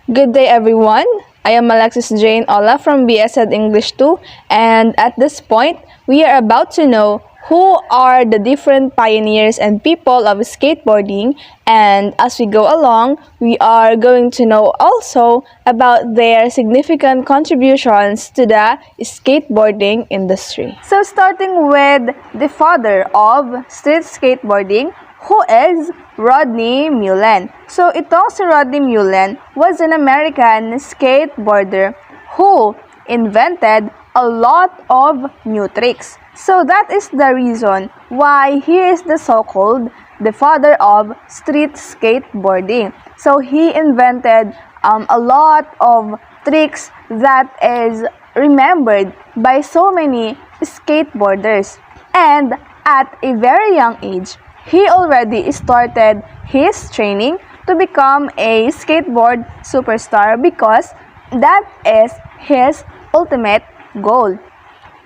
Good day, everyone. I am Alexis Jane Ola from BSED English 2, and at this point, we are about to know who are the different pioneers and people of skateboarding, and as we go along, we are going to know also about their significant contributions to the skateboarding industry. So starting with the father of street skateboarding, who is Rodney Mullen. So itong si Rodney Mullen was an American skateboarder who invented a lot of new tricks. So that is the reason why he is the so-called the father of street skateboarding. So he invented a lot of tricks that is remembered by so many skateboarders. And at a very young age, he already started his training to become a skateboard superstar because that is his ultimate goal.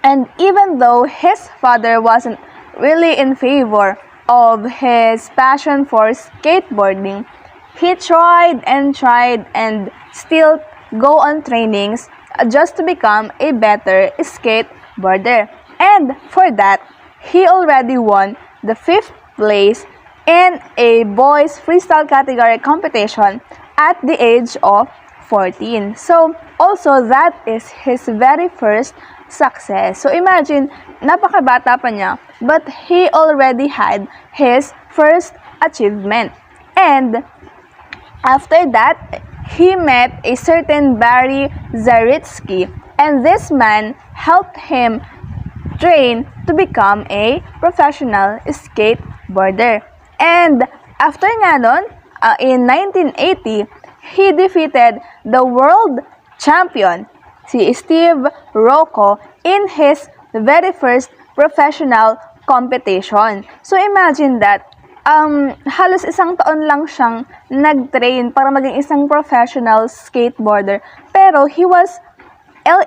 And even though his father wasn't really in favor of his passion for skateboarding, he tried and still go on trainings just to become a better skateboarder. And for that, he already won the 5th place in a boys freestyle category competition at the age of 14. So, also that is his very first success. So, imagine, napakabata pa niya, but he already had his first achievement. And after that, he met a certain Barry Zaritsky, and this man helped him train to become a professional skateboarder. And after nga nun, in 1980, he defeated the world champion, si Steve Rocco, in his very first professional competition. So imagine that, halos isang taon lang siyang nag-train para maging isang professional skateboarder. Pero he was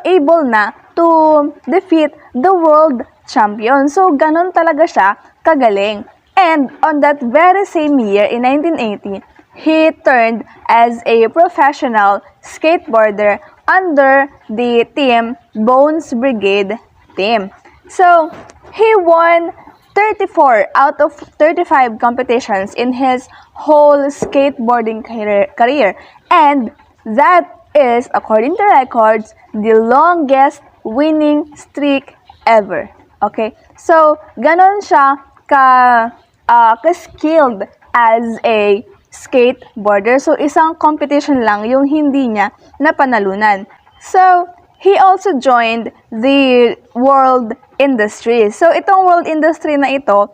able na to defeat the world champion. So, ganun talaga siya kagaling. And on that very same year, in 1980, he turned as a professional skateboarder under the team Bones Brigade team. So, he won 34 out of 35 competitions in his whole skateboarding career. And that is, according to records, the longest winning streak ever. Okay? So, ganon siya ka-skilled as a skateboarder. So, isang competition lang yung hindi niya napanalunan. So, he also joined the world industry. So, itong world industry na ito,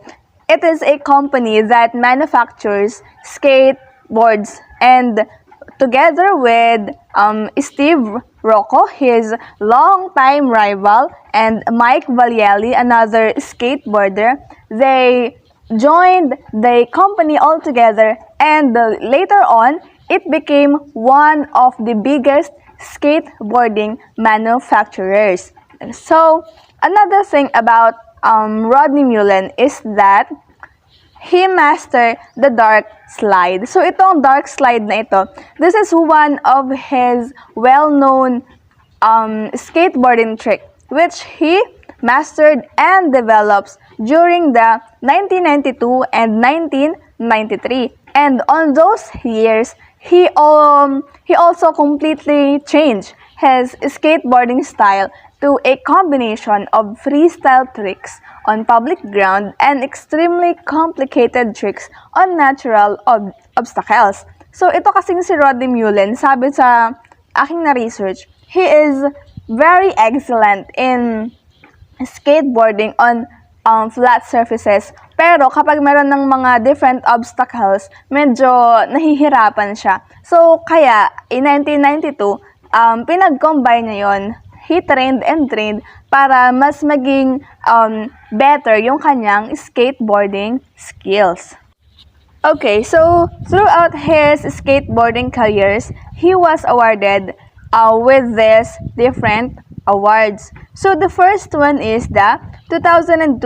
it is a company that manufactures skateboards, and together with Steve Rocco, his longtime rival, and Mike Valielli, another skateboarder, they joined the company altogether, and later on, it became one of the biggest skateboarding manufacturers. So, another thing about Rodney Mullen is that he mastered the dark slide. So, itong dark slide na ito, this is one of his well-known skateboarding trick, which he mastered and develops during the 1992 and 1993. And on those years, he also completely changed his skateboarding style to a combination of freestyle tricks on public ground and extremely complicated tricks on natural obstacles. So, ito kasing si Rodney Mullen, sabi sa aking na-research, he is very excellent in skateboarding on flat surfaces. Pero kapag meron ng mga different obstacles, medyo nahihirapan siya. So, kaya, in 1992, pinag-combine niya yun. He trained and trained para mas maging better yung kanyang skateboarding skills. Okay, so throughout his skateboarding careers, he was awarded with these different awards. So the first one is the 2002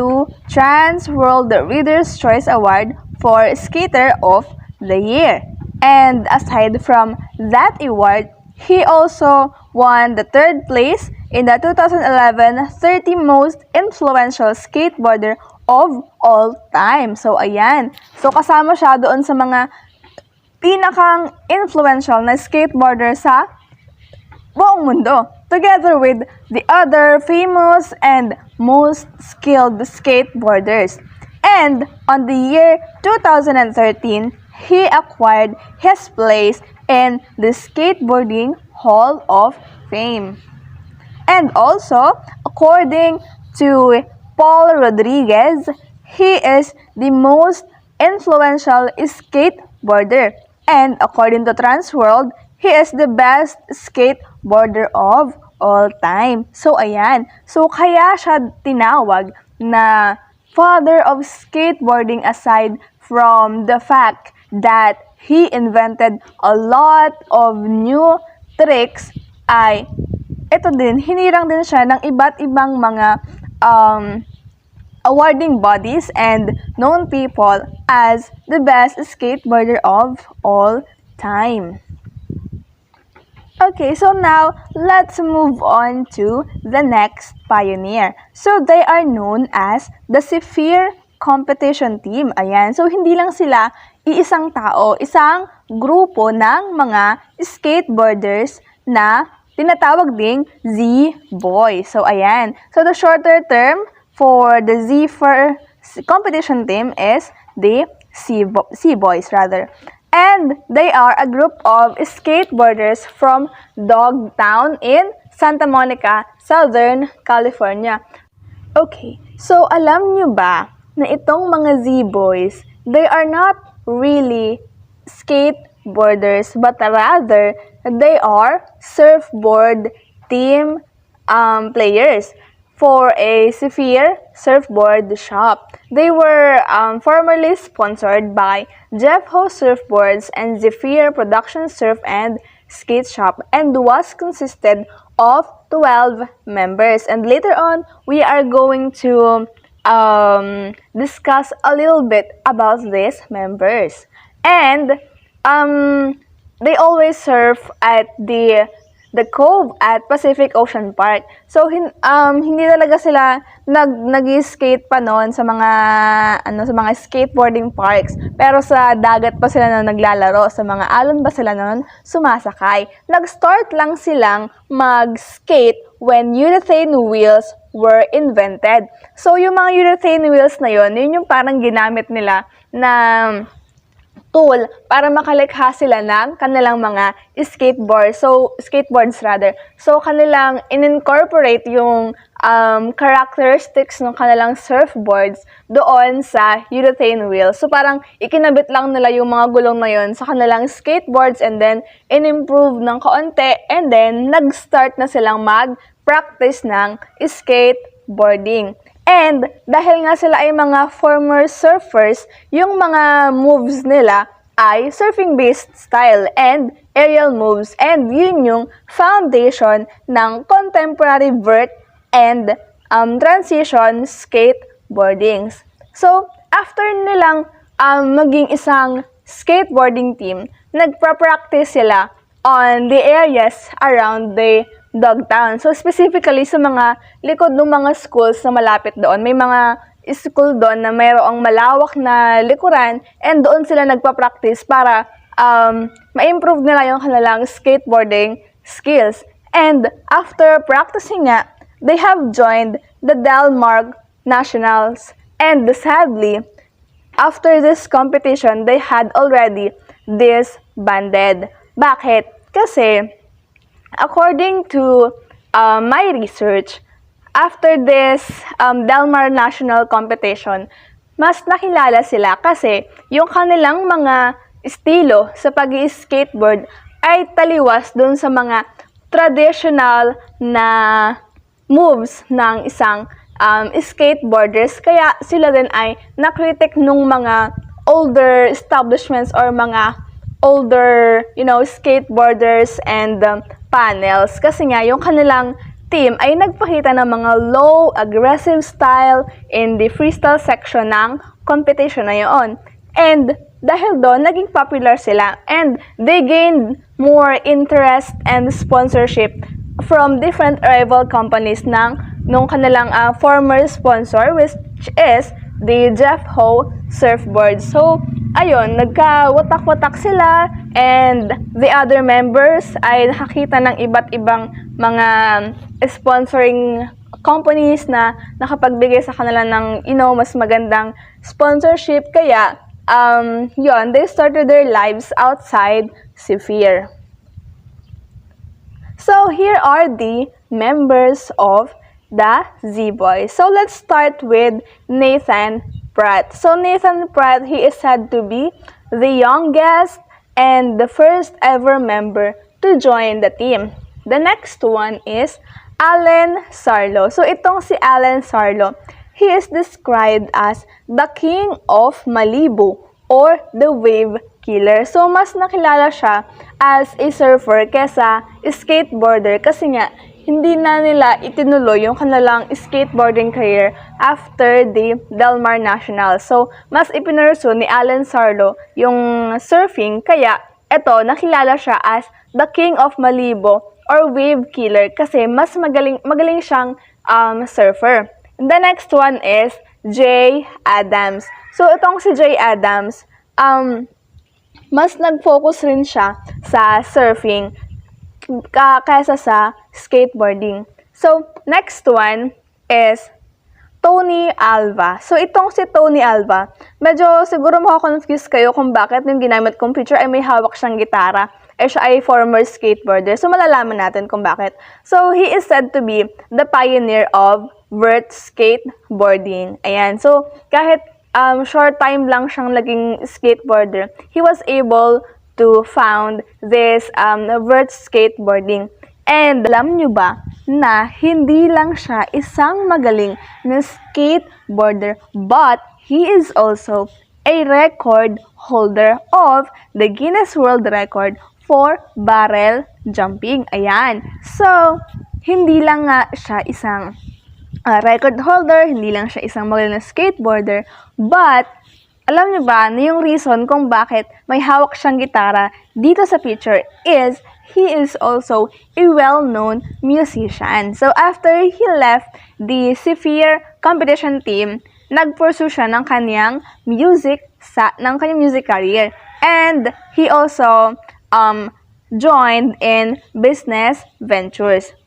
Trans World Reader's Choice Award for Skater of the Year. And aside from that award, he also won the 3rd place in the 2011 30 Most Influential Skateboarder of All Time. So, ayan. So, kasama siya doon sa mga pinakang influential na skateboarder sa buong mundo, together with the other famous and most skilled skateboarders. And on the year 2013, he acquired his place in the Skateboarding Hall of Fame. And also, according to Paul Rodriguez, he is the most influential skateboarder. And according to Transworld, he is the best skateboarder of all time. So, ayan. So, kaya siya tinawag na father of skateboarding aside from the fact that he invented a lot of new tricks ay ito din, hinirang din siya ng iba't ibang mga awarding bodies and known people as the best skateboarder of all time. Okay, so now, let's move on to the next pioneer. So, they are known as the Sphere Competition Team. Ayan, so hindi lang sila iisang tao, isang grupo ng mga skateboarders na tinatawag ding Z-Boys. So, ayan. So, the shorter term for the Sphere Competition Team is the C-Boys, rather. And they are a group of skateboarders from Dogtown in Santa Monica, Southern California. Okay, so alam nyo ba na itong mga Z-Boys, they are not really skateboarders, but rather, they are surfboard team players for a Sphere surfboard shop. They were formerly sponsored by Jeff Ho Surfboards and Zephyr Production Surf and Skate Shop and was consisted of 12 members. And later on, we are going to discuss a little bit about these members. And they always surf at the Cove at Pacific Ocean Park. So hindi talaga sila nag-skate pa noon sa mga skateboarding parks. Pero sa dagat pa sila noon naglalaro, sa mga alon pa sila noon sumasakay. Nag-start lang silang mag-skate when urethane wheels were invented. So yung mga urethane wheels na yun yung parang ginamit nila na tool para makalikha sila ng kanilang mga skateboards. So, kanilang in-incorporate yung characteristics ng kanilang surfboards doon sa urethane wheel. So, parang ikinabit lang nila yung mga gulong na yun sa kanilang skateboards and then in-improve ng kaunti and then nag-start na silang mag-practice ng skateboarding. And dahil nga sila ay mga former surfers, yung mga moves nila ay surfing-based style and aerial moves. And yun yung foundation ng contemporary vert and transition skateboarding. So, after nilang maging isang skateboarding team, nagpa-practice sila on the areas around the Dogtown. So, specifically sa mga likod ng mga schools na malapit doon. May mga school doon na mayroong malawak na likuran and doon sila nagpa-practice para ma-improve nila yung kanilang skateboarding skills. And after practicing nga, they have joined the Del Mar Nationals. And sadly, after this competition, they had already disbanded. Bakit? Kasi according to my research, after this Del Mar National Competition, mas nakilala sila kasi yung kanilang mga estilo sa pag-skateboard ay taliwas dun sa mga traditional na moves ng isang skateboarders. Kaya sila din ay nakritik nung mga older establishments or mga older, skateboarders and panels. Kasi nga, yung kanilang team ay nagpakita ng mga low, aggressive style in the freestyle section ng competition na yun. And dahil doon, naging popular sila and they gained more interest and sponsorship from different rival companies nung kanilang former sponsor, which is the Jeff Ho surfboard. So, ayun, nagka-watak-watak sila and the other members ay nakakita ng iba't ibang mga sponsoring companies na nakapagbigay sa kanila ng, mas magandang sponsorship. Kaya, they started their lives outside Sphere. So, here are the members of the Z-Boys. So, let's start with Nathan Pratt. So, Nathan Pratt, he is said to be the youngest and the first ever member to join the team. The next one is Alan Sarlo. So, itong si Alan Sarlo, he is described as the king of Malibu or the wave killer. So, mas nakilala siya as a surfer kesa skateboarder kasi nga, hindi na nila itinuloy yung kanilang skateboarding career after the Del Mar National. So, mas ipinurso ni Alan Sarlo yung surfing, kaya eto, nakilala siya as the king of Malibu or wave killer kasi mas magaling siyang surfer. The next one is Jay Adams. So, itong si Jay Adams, mas nag-focus rin siya sa surfing kaysa sa skateboarding. So, next one is Tony Alva. So, itong si Tony Alva, medyo siguro makakonfuse kayo kung bakit yung ginamit kong picture ay may hawak siyang gitara. Siya ay former skateboarder. So, malalaman natin kung bakit. So, he is said to be the pioneer of vert skateboarding. Ayan. So, kahit short time lang siyang naging skateboarder, he was able to found this vert skateboarding. And alam nyo ba na hindi lang siya isang magaling na skateboarder, but he is also a record holder of the Guinness World Record for barrel jumping. Ayan. So, hindi lang nga siya isang record holder, hindi lang siya isang magaling na skateboarder, but alam niyo ba na yung reason kung bakit may hawak siyang gitara dito sa picture is he is also a well-known musician. So, after he left the Sphere competition team, nag-pursue siya ng kanyang music career. And he also joined in business ventures.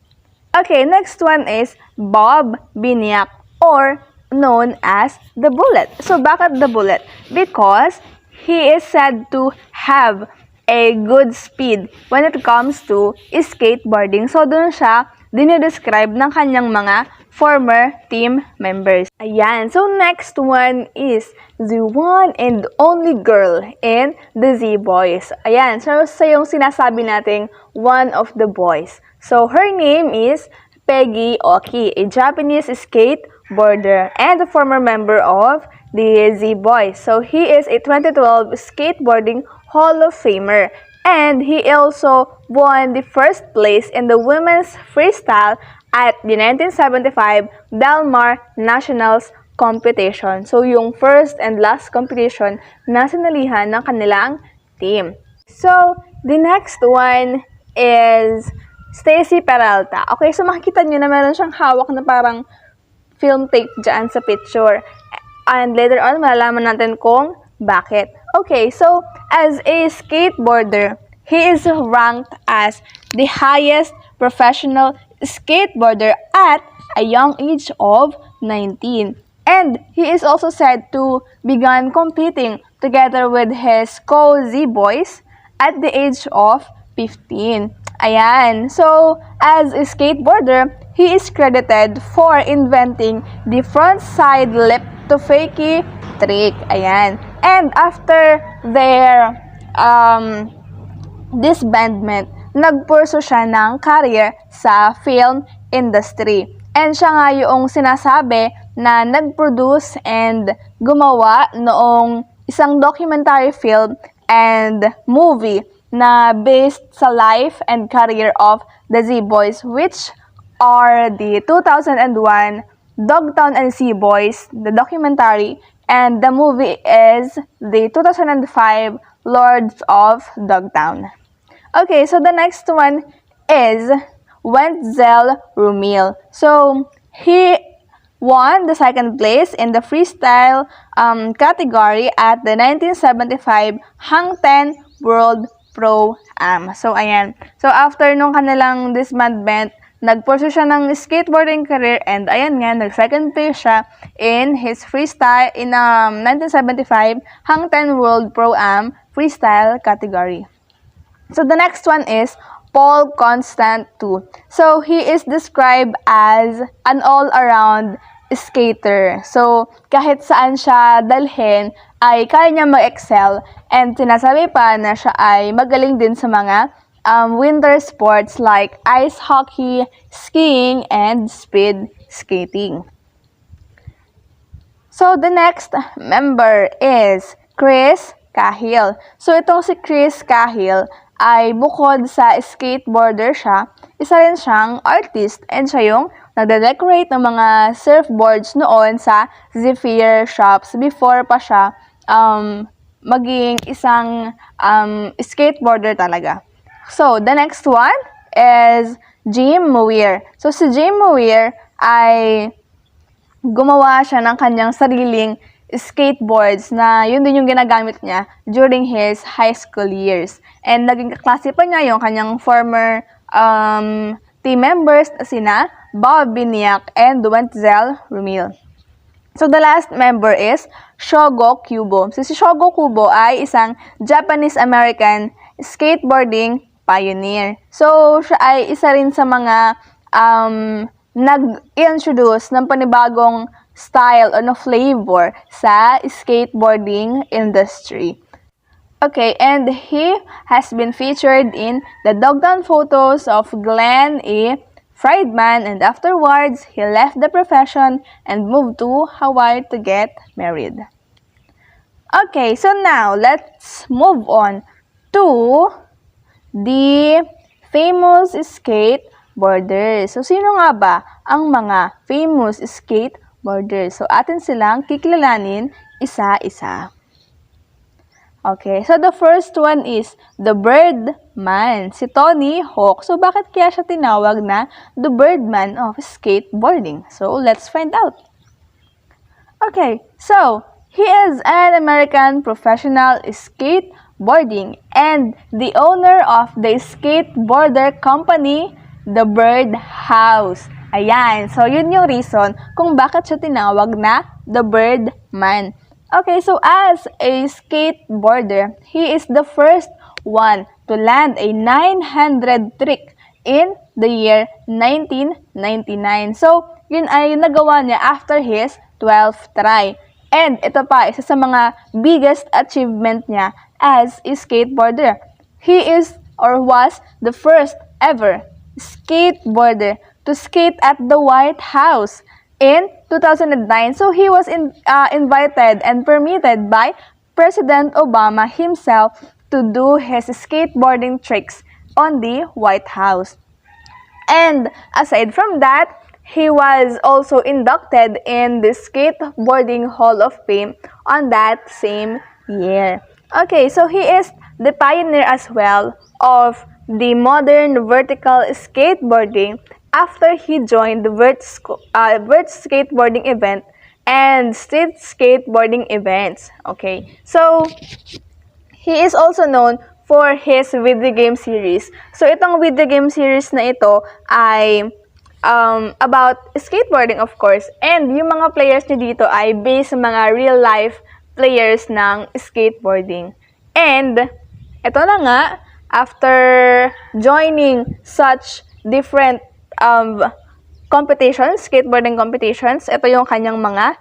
Okay, next one is Bob Biniak, or known as the Bullet. So, bakit the Bullet? Because he is said to have a good speed when it comes to skateboarding. So, doon siya dinidescribe ng kanyang mga former team members. Ayan. So, next one is the one and only girl in the Z-Boys. Ayan. So, sa yung sinasabi nating one of the boys. So, her name is Peggy Oki, a Japanese skateboarder and a former member of the Z-Boys. So, he is a 2012 skateboarding Hall of Famer. And he also won the first place in the women's freestyle at the 1975 Del Mar Nationals competition. So, yung first and last competition na sinalihan ng kanilang team. So, the next one is Stacey Peralta. Okay, so makikita nyo na meron siyang hawak na parang film tape dyan sa picture. And later on, malalaman natin kung bakit. Okay, so as a skateboarder, he is ranked as the highest professional skateboarder at a young age of 19. And he is also said to began competing together with his co-Z-Boys at the age of 15. Ayan. So, as a skateboarder, he is credited for inventing the front side lip to fakie trick. Ayan. And after their disbandment, nagpurso siya ng career sa film industry. And siya nga yung sinasabi na nag-produce and gumawa noong isang documentary film and movie na based sa life and career of the Z-Boys, which are the 2001 Dogtown and Z-Boys, the documentary, And the movie is the 2005 Lords of Dogtown. Okay, so the next one is Wenzel Rumil. So, he won the second place in the freestyle category at the 1975 Hang Ten World Pro-Am. So, ayan. So, after nung kanilang disbandment, nag-pursue siya ng skateboarding career and ayan nga, nag-second place siya in his freestyle in 1975 Hang Ten World Pro-Am freestyle category. So, the next one is Paul Constant 2. So, he is described as an all-around skater. So, kahit saan siya dalhin, ay kaya niya mag-excel. And sinasabi pa na siya ay magaling din sa mga winter sports like ice hockey, skiing, and speed skating. So, the next member is Chris Cahill. So, itong si Chris Cahill ay bukod sa skateboarder siya, isa rin siyang artist and siya yung nagde-decorate ng mga surfboards noon sa Zephyr shops before pa siya maging isang skateboarder talaga. So, the next one is Jim Muir. So, si Jim Muir ay gumawa siya ng kanyang sariling skateboards na yun din yung ginagamit niya during his high school years. And naging kaklase pa niya yung kanyang former team members na sina Bob Biniak and Wenzel Rumil. So, the last member is Shogo Kubo. So, si Shogo Kubo ay isang Japanese-American skateboarding pioneer. So, siya ay isa rin sa mga nag-introduce ng panibagong style o flavor sa skateboarding industry. Okay, and he has been featured in the Dogtown photos of Glenn A. Friedman, and afterwards, he left the profession and moved to Hawaii to get married. Okay, so now, let's move on to the famous skateboarders. So, sino nga ba ang mga famous skateboarders? So, atin silang kikilalanin isa-isa. Okay, so the first one is the Birdman, si Tony Hawk. So, bakit kaya siya tinawag na the Birdman of skateboarding? So, let's find out. Okay, so, he is an American professional skateboarding and the owner of the skateboarder company, the Bird House. Ayan, so yun yung reason kung bakit siya tinawag na the Birdman. Okay, so as a skateboarder, he is the first one to land a 900 trick in the year 1999. So, yun ay nagawa niya after his 12th try. And ito pa, isa sa mga biggest achievement niya as a skateboarder. He is or was the first ever skateboarder to skate at the White House in 2009. So, he was invited and permitted by President Obama himself to do his skateboarding tricks on the White House. And aside from that, he was also inducted in the Skateboarding Hall of Fame on that same year. Okay, so he is the pioneer as well of the modern vertical skateboarding after he joined the vert skateboarding event and street skateboarding events. Okay, so he is also known for his video game series. So itong video game series na ito ay about skateboarding, of course, and yung mga players niya dito ay based sa mga real life players ng skateboarding. And ito na nga, after joining such different competitions, skateboarding competitions, ito yung kanyang mga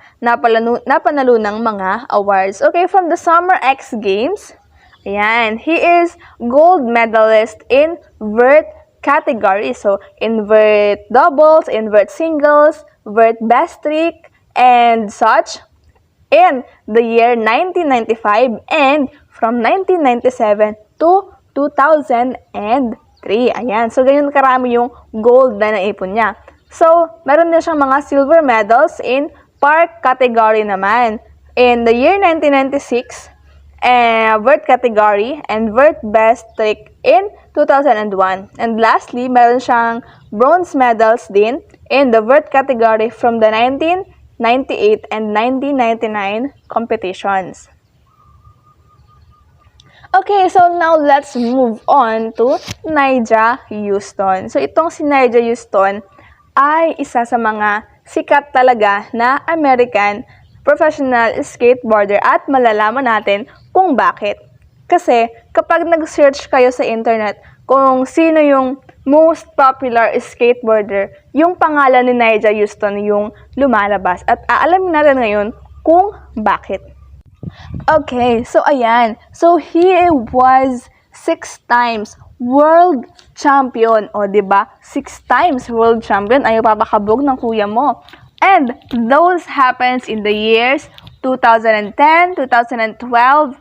napanalunang mga awards. Okay, from the Summer X Games, ayan, he is gold medalist in vert category. So, invert doubles, invert singles, vert best trick, and such in the year 1995 and from 1997 to 2003. Ayan. So, ganyan karami yung gold na naipon niya. So, meron din siyang mga silver medals in park category naman. in the year 1996, vert category, and vert best trick in 2001. And lastly, meron siyang bronze medals din in the vert category from the 1998 and 1999 competitions. Okay, so now let's move on to Niger Houston. So itong si Niger Houston ay isa sa mga sikat talaga na American professional skateboarder at malalaman natin kung bakit. Kasi kapag nag-search kayo sa internet kung sino yung most popular skateboarder, yung pangalan ni Niger Houston yung lumalabas. At aalamin natin ngayon kung bakit. Okay, so ayan. So he was 6 times world champion. O, diba? 6 times world champion. Ayaw papakabog ng kuya mo. And those happens in the years 2010, 2012, 2014,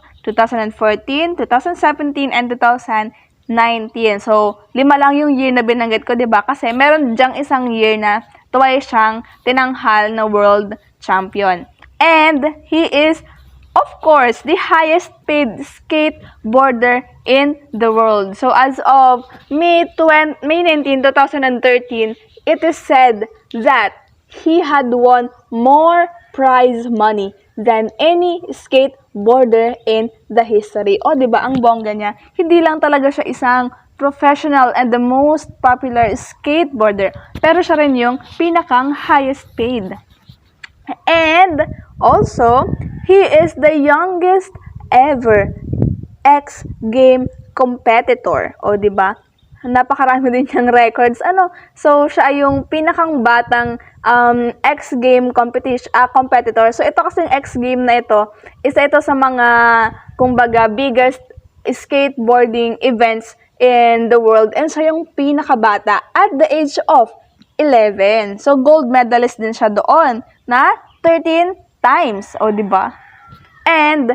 2017, and 2019. So, 5 lang yung year na binanggit ko, diba? Kasi meron dyang isang year na twice siyang tinanghal na world champion. And he is, of course, the highest paid skateboarder in the world. So, as of May 19, 2013, it is said that he had won more prize money than any skateboarder in the history. O, diba, ang bongga niya, hindi lang talaga siya isang professional and the most popular skateboarder, pero siya rin yung pinakang highest paid. And also, he is the youngest ever X-game competitor. O, diba? Napakarami din niyang records. So, siya yung pinakang batang X-game competitor. So, ito kasing X-game na ito, isa ito sa mga, kumbaga, biggest skateboarding events in the world. And siya yung pinakabata at the age of 11. So, gold medalist din siya doon na 13 times. O, diba? And,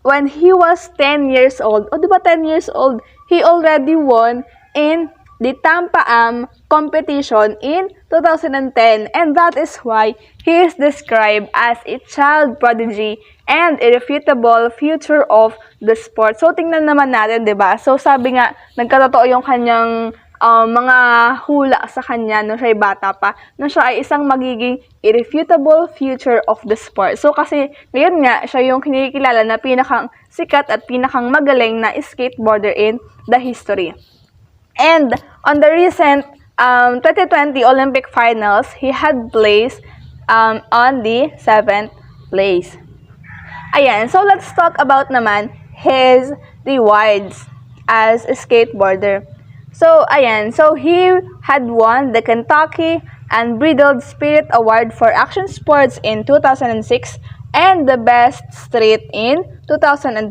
when he was 10 years old, o diba 10 years old, he already won in the Tampa Am competition in 2010. And that is why he is described as a child prodigy and irrefutable future of the sport. So, tingnan naman natin, diba? So, sabi nga, nagkatotoo yung kanyang mga hula sa kanya nung siya ay bata pa, na siya ay isang magiging irrefutable future of the sport. So, kasi ngayon nga, siya yung kinikilala na pinakang sikat at pinakang magaling na skateboarder in the history. And on the recent 2020 Olympic Finals, he had placed on the 7th place. Ayan, so let's talk about naman his rewards as a skateboarder. So, ayan. So, he had won the Kentucky Unbridled Spirit Award for Action Sports in 2006 and the Best Street in 2012.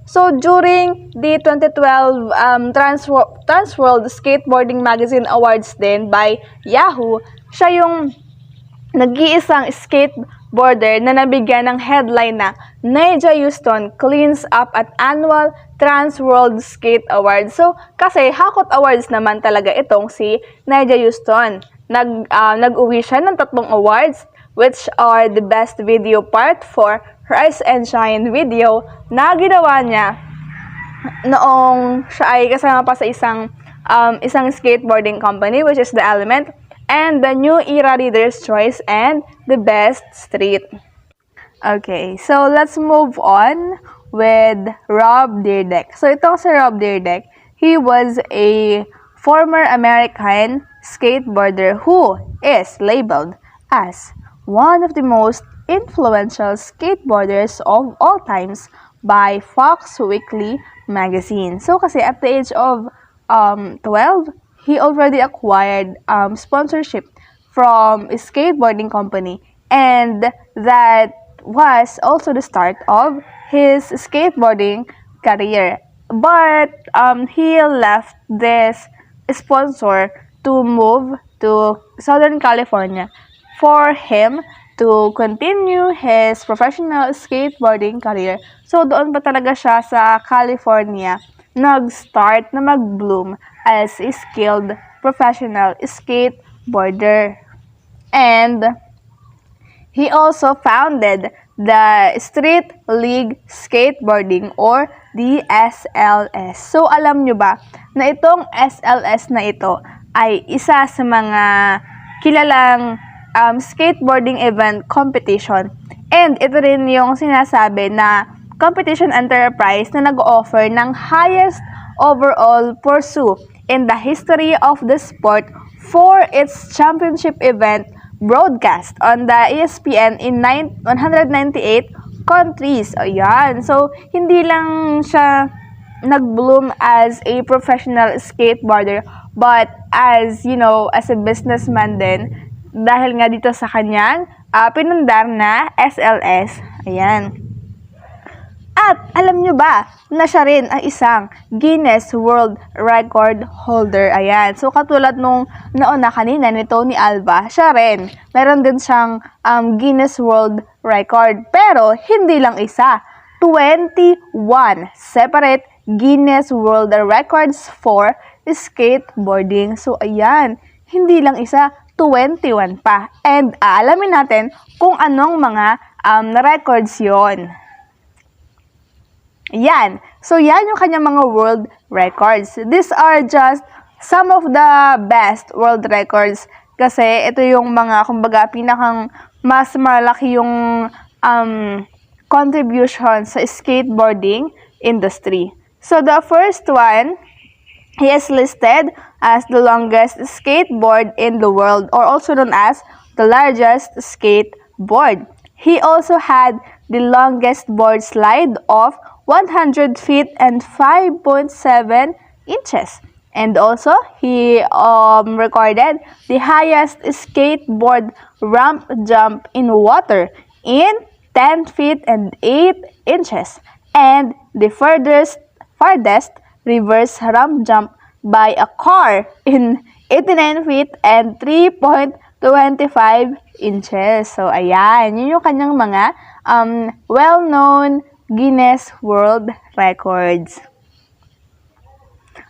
So, during the 2012 Transworld Skateboarding Magazine Awards din by Yahoo, siya yung nag-iisang skateboarder na nabigyan ng headline na Niger Houston cleans up at annual Trans World Skate Awards. So, kasi Hakot Awards naman talaga itong si Niger Houston. Nag-uwi siya ng 3 awards, which are the Best Video Part for Rise and Shine video na ginawa niya noong siya ay kasama pa sa isang skateboarding company, which is The Element, and the New Era Reader's Choice, and the Best Street. Okay, so let's move on with Rob Dyrdek. So ito si Rob Dyrdek, he was a former American skateboarder who is labeled as one of the most influential skateboarders of all times by Fox Weekly magazine. So kasi at the age of 12, he already acquired sponsorship from a skateboarding company, and that was also the start of his skateboarding career. But he left this sponsor to move to Southern California for him to continue his professional skateboarding career. So doon pa talaga siya sa California nag-start na mag-bloom as a skilled professional skateboarder. And he also founded the Street League Skateboarding or the SLS. So, alam nyo ba na itong SLS na ito ay isa sa mga kilalang skateboarding event competition. And ito rin yung sinasabi na competition enterprise na nag-offer ng highest overall pursuit in the history of the sport for its championship event broadcast on the ESPN in 198 countries. Ayan. So, hindi lang siya nag-bloom as a professional skateboarder, but as, as a businessman din, dahil nga dito sa kanyang pinundar na SLS. Ayan. At alam nyo ba na siya rin ang isang Guinness World Record holder? Ayan. So, katulad nung nauna kanina ni Tony Alva, siya rin. Meron din siyang Guinness World Record. Pero, hindi lang isa. 21 separate Guinness World Records for skateboarding. So, ayan. Hindi lang isa, 21 pa. And alamin natin kung anong mga records yon. Yan. So, yan yung kanyang mga world records. These are just some of the best world records kasi ito yung mga, kumbaga, pinakang mas malaki yung contribution sa skateboarding industry. So, the first one, he is listed as the longest skateboard in the world or also known as the largest skateboard. He also had the longest board slide of 100 feet and 5.7 inches. And also, he recorded the highest skateboard ramp jump in water in 10 feet and 8 inches. And the farthest reverse ramp jump by a car in 89 feet and 3.25 inches. So, ayan. Yun yung kanyang mga well-known Guinness World Records.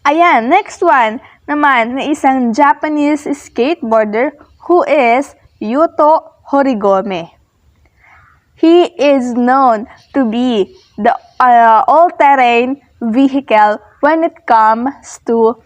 Ayan, next one naman na isang Japanese skateboarder who is Yuto Horigome. He is known to be the all-terrain vehicle when it comes to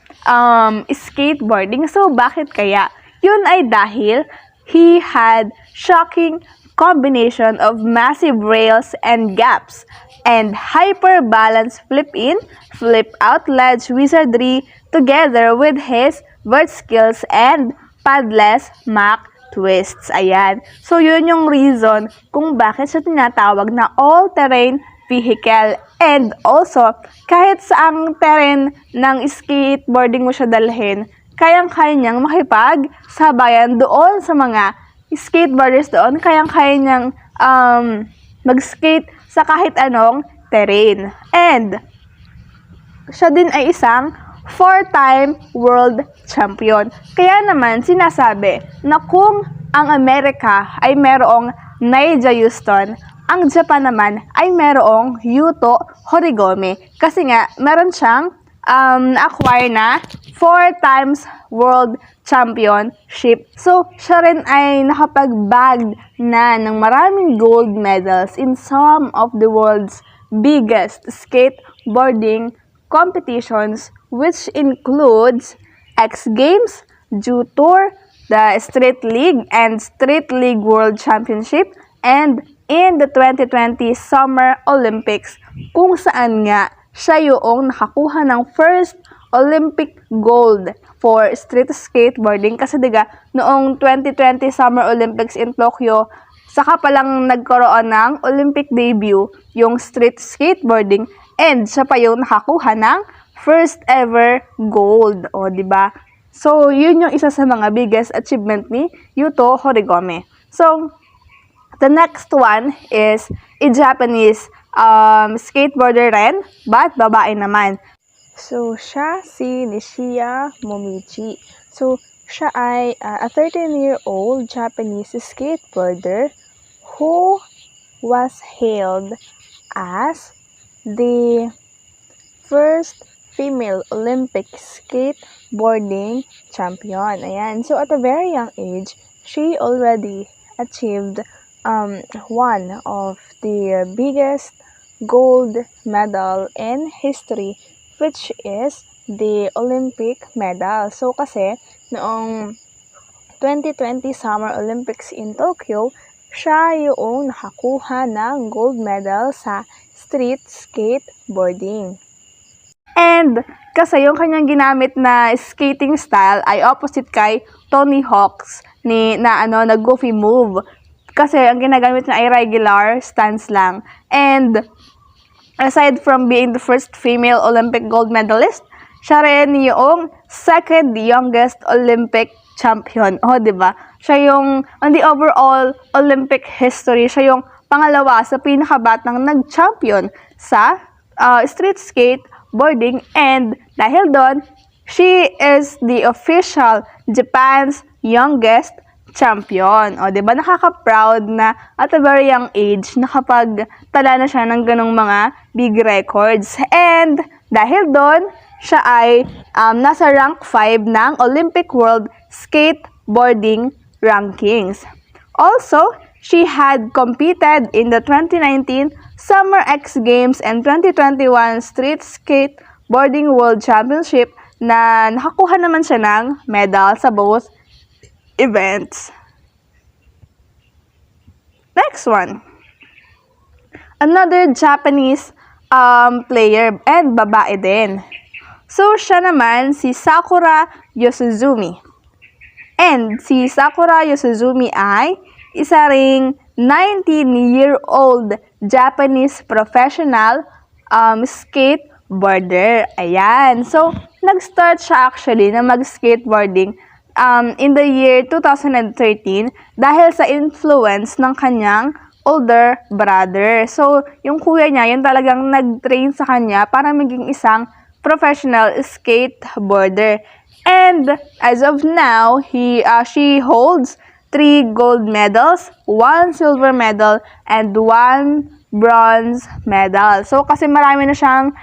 skateboarding. So, bakit kaya? Yun ay dahil he had shocking combination of massive rails and gaps and hyper-balanced flip-in, flip-out ledge wizardry together with his vert skills and padless Mach twists. Ayan. So, yun yung reason kung bakit siya tinatawag na all-terrain vehicle. And also, kahit saang terrain ng skateboarding mo siya dalhin, kayang-kaya niyang makipagsabayan doon sa mga skateboarders doon, kayang-kaya niyang mag-skate sa kahit anong terrain. And, siya din ay isang 4-time world champion. Kaya naman, sinasabi na kung ang Amerika ay merong Niger Houston, ang Japan naman ay merong Yuto Horigome. Kasi nga, meron siyang acquire na 4 times world championship. So, siya rin ay nakapag-bag na ng maraming gold medals in some of the world's biggest skateboarding competitions, which includes X Games, Jew Tour, the Street League and Street League World Championship, and in the 2020 Summer Olympics, kung saan nga siya yung nakakuha ng first Olympic gold for street skateboarding. Kasi diga, noong 2020 Summer Olympics in Tokyo, saka palang nagkaroon ng Olympic debut yung street skateboarding, and siya pa yung nakakuha ng first ever gold. O, diba? So, yun yung isa sa mga biggest achievement ni Yuto Horigome. So, the next one is a Japanese skateboarder rin, but babae naman. So, siya si Nishiya Momichi. So, siya ay a 13-year-old Japanese skateboarder who was hailed as the first female Olympic skateboarding champion. Ayan. So, at a very young age, she already achieved one of the biggest gold medal in history, which is the Olympic medal. So kasi noong 2020 Summer Olympics in Tokyo, siya yung nakakuha ng gold medal sa street skateboarding. And kasi yung kanyang ginamit na skating style ay opposite kay Tony Hawk's na goofy move. Kasi ang ginagamit niya ay regular stance lang. And aside from being the first female Olympic gold medalist, siya rin yung second youngest Olympic champion. O, di ba? Siya yung, on the overall Olympic history, siya yung pangalawa sa pinakabatang nag-champion sa street skateboarding. And dahil doon, she is the official Japan's youngest champion. O, di ba? Nakaka-proud na at a very young age nakapagtala na siya ng ganong mga big records. And dahil doon, siya ay nasa rank 5 ng Olympic World Skateboarding Rankings. Also, she had competed in the 2019 Summer X Games and 2021 Street Skateboarding World Championship na nakakuha naman siya ng medal sa both events. Next one. Another Japanese player and babae din. So, siya naman si Sakura Yosuzumi. And si Sakura Yosuzumi ay isa ring 19-year-old Japanese professional skateboarder. Ayan. So, nag-start siya actually na mag-skateboarding in the year 2013 dahil sa influence ng kanyang older brother. So, yung kuya niya, yun talagang nag-train sa kanya para maging isang professional skateboarder. And as of now, she holds 3 gold medals, 1 silver medal, and 1 bronze medal. So, kasi marami na siyang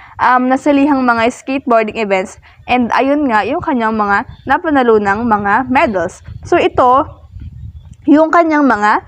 nasalihang mga skateboarding events. And ayun nga, yung kanyang mga napanalunang mga medals. So, ito, yung kanyang mga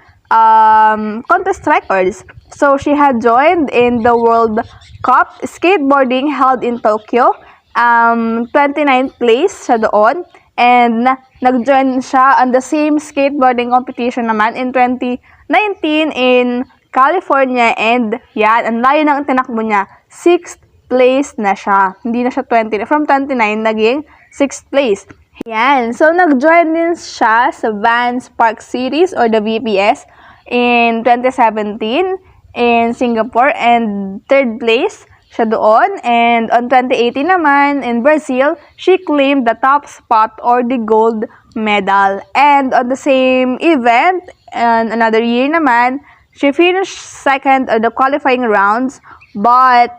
contest records. So, she had joined in the World Cup Skateboarding held in Tokyo. 29th place siya doon. And nag-join siya on the same skateboarding competition naman in 2019 in California. And yan, ang layo ng tinakbo niya. 6th place na siya. Hindi na siya 20. From 29, naging 6th place. Yan. So, nag-join din siya sa Vans Park Series or the VPS in 2017 in Singapore. And 3rd place siya doon. And on 2018 naman, in Brazil, she claimed the top spot or the gold medal. And on the same event, and another year naman, she finished second on the qualifying rounds, but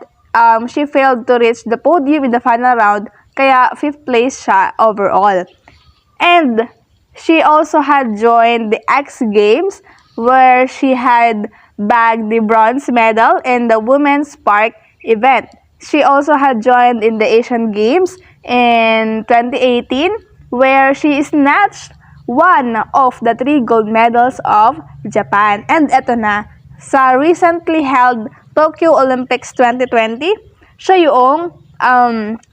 she failed to reach the podium in the final round, kaya 5th place siya overall. And she also had joined the X Games, where she had bagged the bronze medal in the Women's Park event. She also had joined in the Asian Games in 2018, where she snatched one of the 3 gold medals of Japan. And eto na, sa recently held Tokyo Olympics 2020, siya yung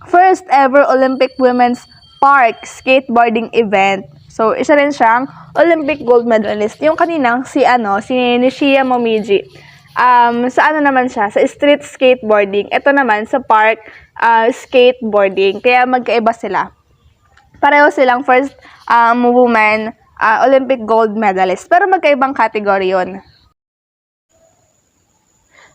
first ever Olympic Women's Park skateboarding event. So, isa rin siyang Olympic gold medalist. Yung kaninang si Nishia Momiji. Sa ano naman siya? Sa street skateboarding. Ito naman sa park skateboarding. Kaya magkaiba sila. Pareho silang first woman Olympic gold medalist. Pero magkaibang category yun.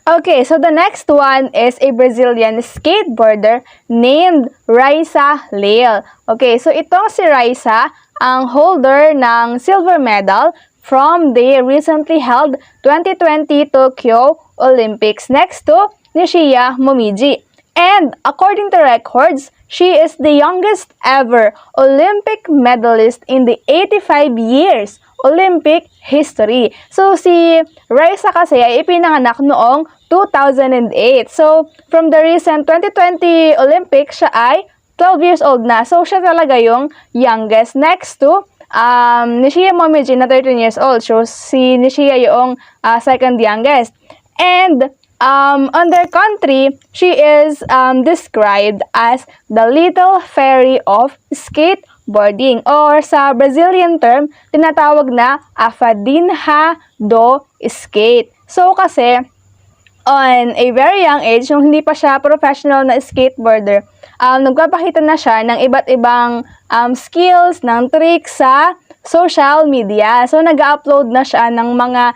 Okay, so the next one is a Brazilian skateboarder named Raisa Leal. Okay, so itong si Raisa, ang holder ng silver medal from the recently held 2020 Tokyo Olympics next to Nishia Momiji. And according to records, she is the youngest ever Olympic medalist in the 85 years Olympic history. So, si Raisa kasi ay ipinanganak noong 2008. So, from the recent 2020 Olympics, siya ay 12 years old na. So, siya talaga yung youngest next to Nishia Momiji na 13 years old. So, si Nishia yung second youngest. And on their country, she is described as the little fairy of skateboarding, or sa Brazilian term, tinatawag na a fadinha do skate. So kasi, on a very young age, nung hindi pa siya professional na skateboarder, nagpapakita na siya ng iba't ibang skills, ng tricks sa social media. So, nag-upload na siya ng mga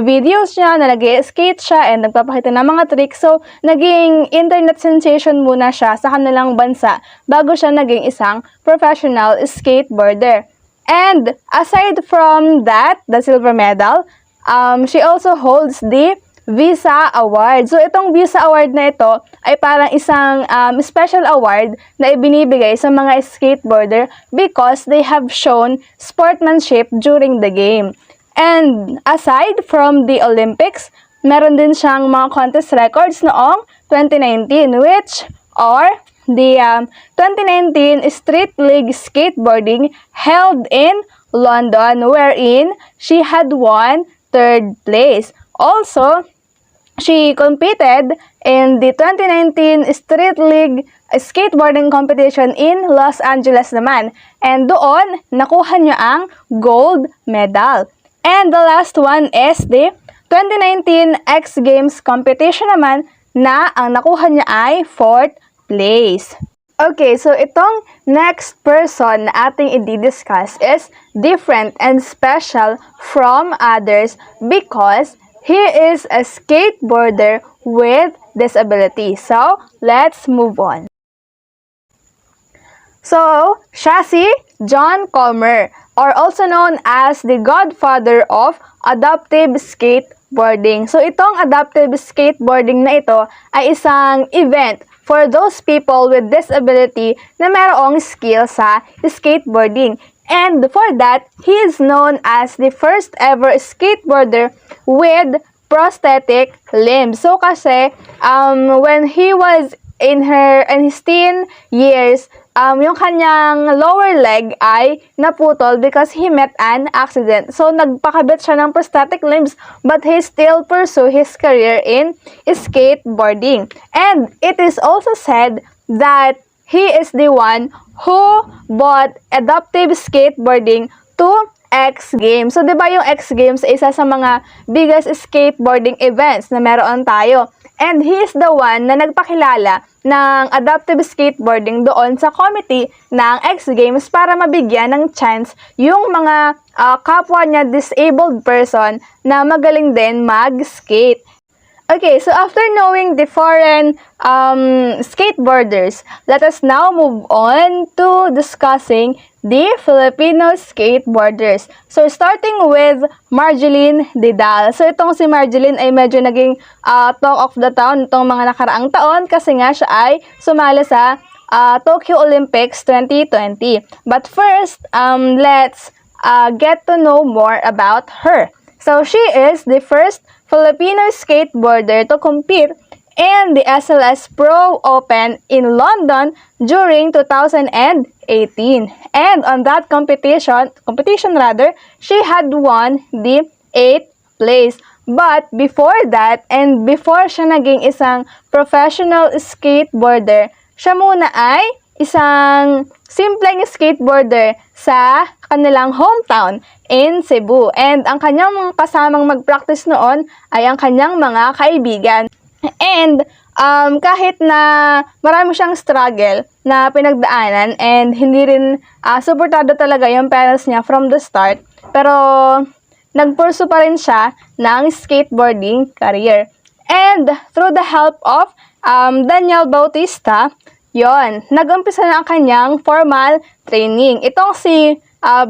videos niya na nag-skate siya and nagpapakita ng mga tricks. So, naging internet sensation muna siya sa kanilang bansa bago siya naging isang professional skateboarder. And aside from that, the silver medal, she also holds the Visa Award. So, itong Visa Award na ito ay parang isang special award na ibinibigay sa mga skateboarder because they have shown sportsmanship during the game. And aside from the Olympics, meron din siyang mga contest records noong 2019, which are the 2019 Street League Skateboarding held in London, wherein she had won 3rd place. Also, she competed in the 2019 Street League Skateboarding competition in Los Angeles naman. And doon, nakuha niya ang gold medal. And the last one is the 2019 X Games competition naman na ang nakuha niya ay 4th place. Okay, so itong next person na ating i-discuss is different and special from others because he is a skateboarder with disability. So, let's move on. So, siya si John Comer, or also known as the godfather of adaptive skateboarding. So, itong adaptive skateboarding na ito ay isang event for those people with disability na mayroong skill sa skateboarding. And for that, he is known as the first ever skateboarder with prosthetic limbs. So kasi, when he was in his teen years, yung kanyang lower leg ay naputol because he met an accident. So, nagpakabit siya ng prosthetic limbs, but he still pursue his career in skateboarding. And it is also said that he is the one who bought adaptive skateboarding to X Games. So, di ba yung X Games ay isa sa mga biggest skateboarding events na meron tayo. And he is the one na nagpakilala ng adaptive skateboarding doon sa committee ng X Games para mabigyan ng chance yung mga kapwa niya disabled person na magaling din mag-skate. Okay, so after knowing the foreign skateboarders, let us now move on to discussing the Filipino skateboarders. So, starting with Marjeline Didal. So, itong si Marjeline ay medyo naging talk of the town itong mga nakaraang taon kasi nga siya ay sumali sa Tokyo Olympics 2020. But first, let's get to know more about her. So, she is the first Filipino skateboarder to compete in the SLS Pro Open in London during 2018. And on that competition, she had won the 8th place. But before that, and before siya naging isang professional skateboarder, siya muna ay isang simpleng skateboarder sa kanilang hometown in Cebu. And ang kanyang mga kasamang mag-practice noon ay ang kanyang mga kaibigan. And kahit na marami siyang struggle na pinagdaanan and hindi rin suportado talaga yung parents niya from the start, pero nagpursue pa rin siya ng skateboarding career. And through the help of Daniel Bautista, nag-umpisa na ang kanyang formal training. Itong si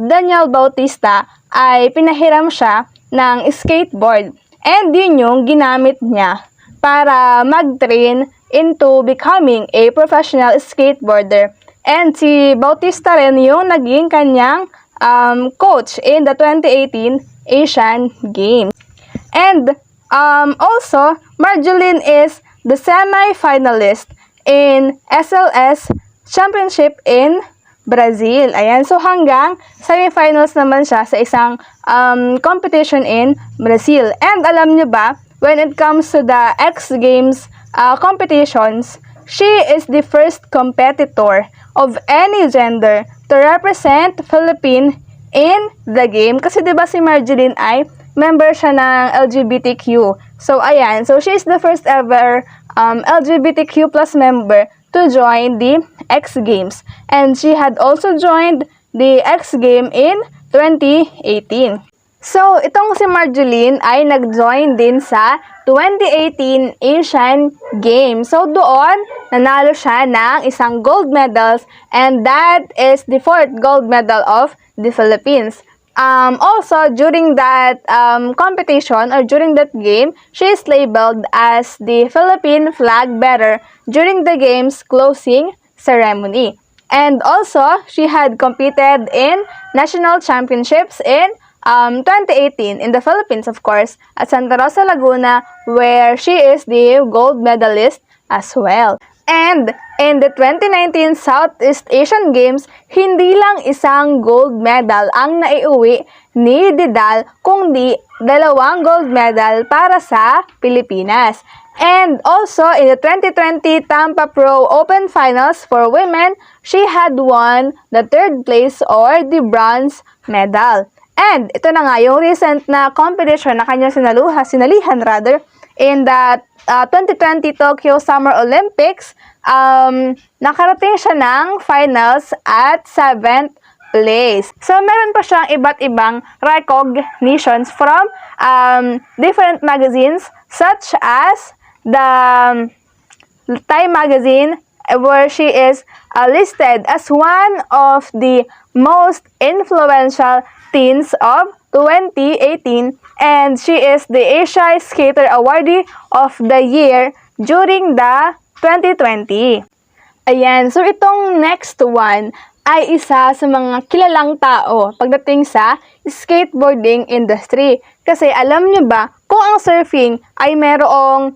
Daniel Bautista ay pinahiram siya ng skateboard. And yun yung ginamit niya para mag-train into becoming a professional skateboarder. And si Bautista rin yung naging kanyang coach in the 2018 Asian Games. And also, Marjeline is the semi-finalist in SLS Championship in Brazil. Ayan, so hanggang semifinals naman siya sa isang competition in Brazil. And alam nyo ba, when it comes to the X Games competitions, she is the first competitor of any gender to represent Philippines in the game. Kasi diba si Marjeline ay member siya ng LGBTQ. So ayan, so she is the first ever LGBTQ plus member to join the X Games. And she had also joined the X Game in 2018. So, itong si Marjeline ay nag-join din sa 2018 Asian Games. So, doon, nanalo siya ng isang gold medals, and that is the 4th gold medal of the Philippines. Also, during that competition or during that game, she is labeled as the Philippine flag bearer during the game's closing ceremony. And also, she had competed in national championships in 2018 in the Philippines, of course, at Santa Rosa, Laguna, where she is the gold medalist as well. And in the 2019 Southeast Asian Games, hindi lang isang gold medal ang naiuwi ni Didal, kundi 2 gold medal para sa Pilipinas. And also, in the 2020 Tampa Pro Open Finals for women, she had won the 3rd place or the bronze medal. And ito na nga yung recent na competition na kanya sinalihan in the 2020 Tokyo Summer Olympics. Nakarating siya ng finals at 7th place. So, meron pa siyang iba't ibang recognitions from different magazines such as the Time magazine, where she is listed as one of the most influential teens of 2018, and she is the Asia Skater Awardee of the Year during the 2020. Ayan, so itong next one ay isa sa mga kilalang tao pagdating sa skateboarding industry. Kasi alam nyo ba, kung ang surfing ay merong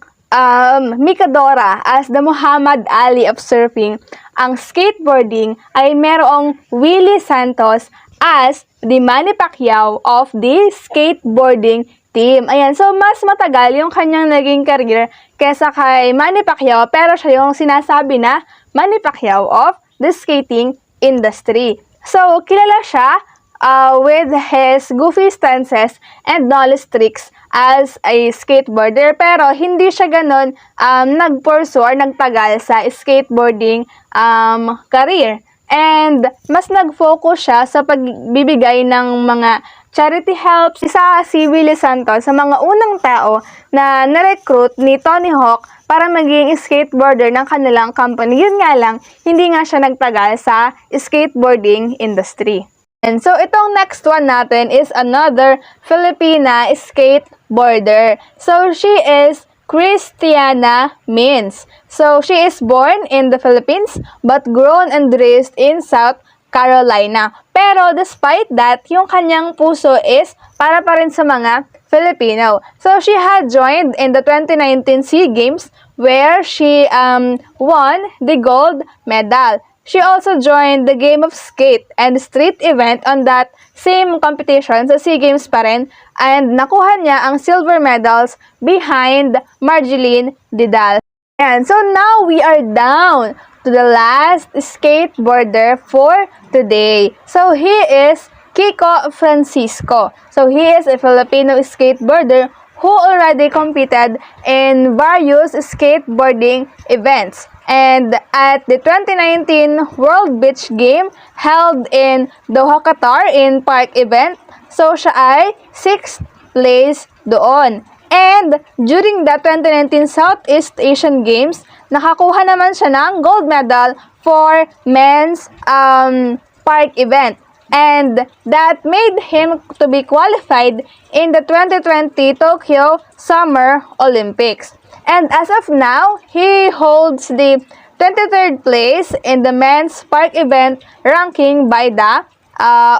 Mikadora as the Muhammad Ali of surfing, ang skateboarding ay merong Willie Santos as the Manny Pacquiao of the skateboarding team. Ayan, so mas matagal yung kanyang naging career kesa kay Manny Pacquiao, pero siya yung sinasabi na Manny Pacquiao of the skating industry. So, kilala siya with his goofy stances and knowledge tricks as a skateboarder, pero hindi siya ganun nag-pursue or nagtagal sa skateboarding career. And mas nag-focus siya sa pagbibigay ng mga charity helps. Isa si Willie Santos sa mga unang tao na na-recruit ni Tony Hawk para maging skateboarder ng kanilang company. Yun nga lang, hindi nga siya nagtagal sa skateboarding industry. And so, itong next one natin is another Filipina skateboarder. So, she is Christiana Mins. So, she is born in the Philippines but grown and raised in South Carolina. Pero despite that, yung kanyang puso is para pa rin sa mga Filipino. So, she had joined in the 2019 SEA Games where she won the gold medal. She also joined the game of skate and street event on that same competition sa SEA Games pa rin, and nakuha niya ang silver medals behind Marjeline Didal. And so now we are down to the last skateboarder for today. So he is Kiko Francisco. So he is a Filipino skateboarder who already competed in various skateboarding events. And at the 2019 World Beach Game held in Doha, Qatar in park event, so siya ay 6th place doon. And during the 2019 Southeast Asian Games, nakakuha naman siya ng gold medal for men's park event. And that made him to be qualified in the 2020 Tokyo Summer Olympics. And as of now, he holds the 23rd place in the men's park event ranking by the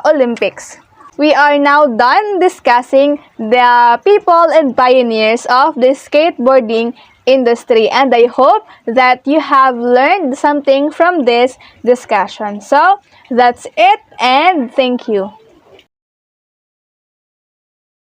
Olympics. We are now done discussing the people and pioneers of the skateboarding industry. And I hope that you have learned something from this discussion. So, that's it, and thank you.